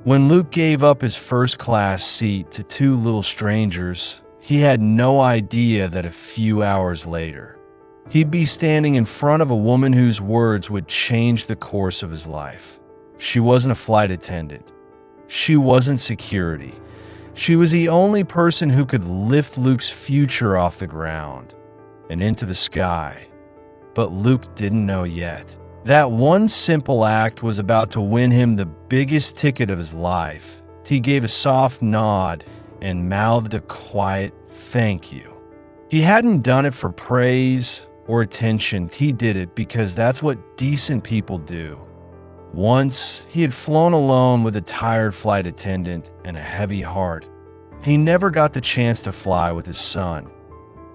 When Luke gave up his first-class seat to two little strangers, he had no idea that a few hours later, he'd be standing in front of a woman whose words would change the course of his life. She wasn't a flight attendant. She wasn't security. She was the only person who could lift Luke's future off the ground and into the sky. But Luke didn't know yet. That one simple act was about to win him the biggest ticket of his life. He gave a soft nod and mouthed a quiet thank you. He hadn't done it for praise or attention. He did it because that's what decent people do. Once, he had flown alone with a tired flight attendant and a heavy heart. He never got the chance to fly with his son,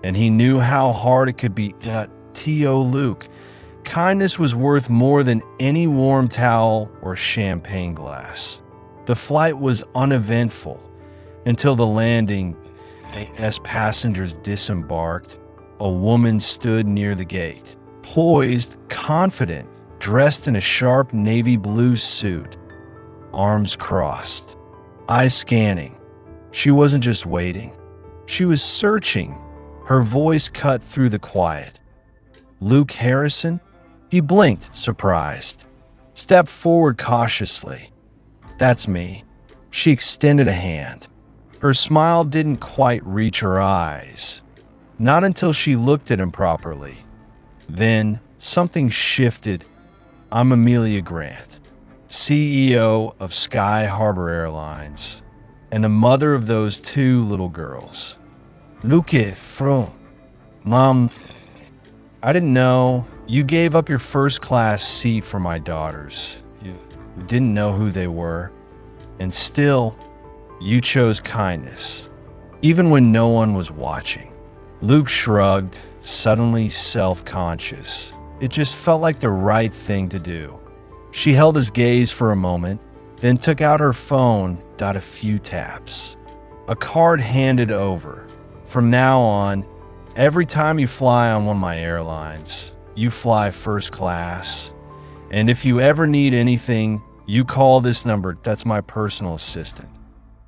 and he knew how hard it could be. T.O. Luke, kindness was worth more than any warm towel or champagne glass. The flight was uneventful until the landing. As passengers disembarked, a woman stood near the gate, poised, confident, dressed in a sharp navy blue suit, arms crossed, eyes scanning. She wasn't just waiting. She was searching. Her voice cut through the quiet. Luke Harrison? He blinked, surprised, stepped forward cautiously. That's me. She extended a hand. Her smile didn't quite reach her eyes. Not until she looked at him properly. Then something shifted. I'm Amelia Grant, CEO of Sky Harbor Airlines, and the mother of those two little girls. Luke, Mom, I didn't know. You gave up your first-class seat for my daughters. You didn't know who they were. And still, you chose kindness, even when no one was watching. Luke shrugged, suddenly self-conscious. It just felt like the right thing to do. She held his gaze for a moment, then took out her phone, a few taps. A card handed over. From now on, every time you fly on one of my airlines, you fly first class. And if you ever need anything, you call this number. That's my personal assistant.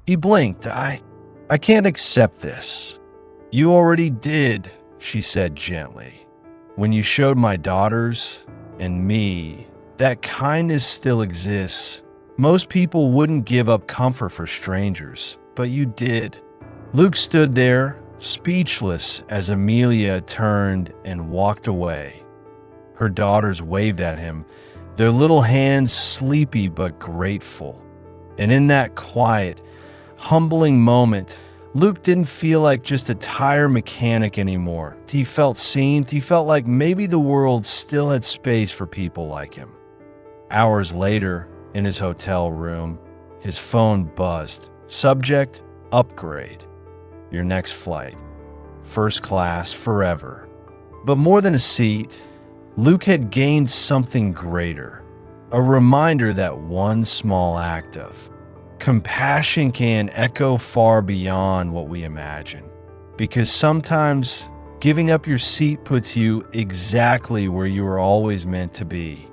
He blinked. I can't accept this. You already did, she said gently. When you showed my daughters and me that kindness still exists. Most people wouldn't give up comfort for strangers, but you did. Luke stood there, speechless, as Amelia turned and walked away. Her daughters waved at him, their little hands sleepy but grateful. And in that quiet, humbling moment, Luke didn't feel like just a tire mechanic anymore. He felt seen. He felt like maybe the world still had space for people like him. Hours later, in his hotel room, his phone buzzed. Subject, upgrade. Your next flight. First class forever. But more than a seat, Luke had gained something greater. A reminder that one small act of compassion can echo far beyond what we imagine. Because sometimes giving up your seat puts you exactly where you were always meant to be.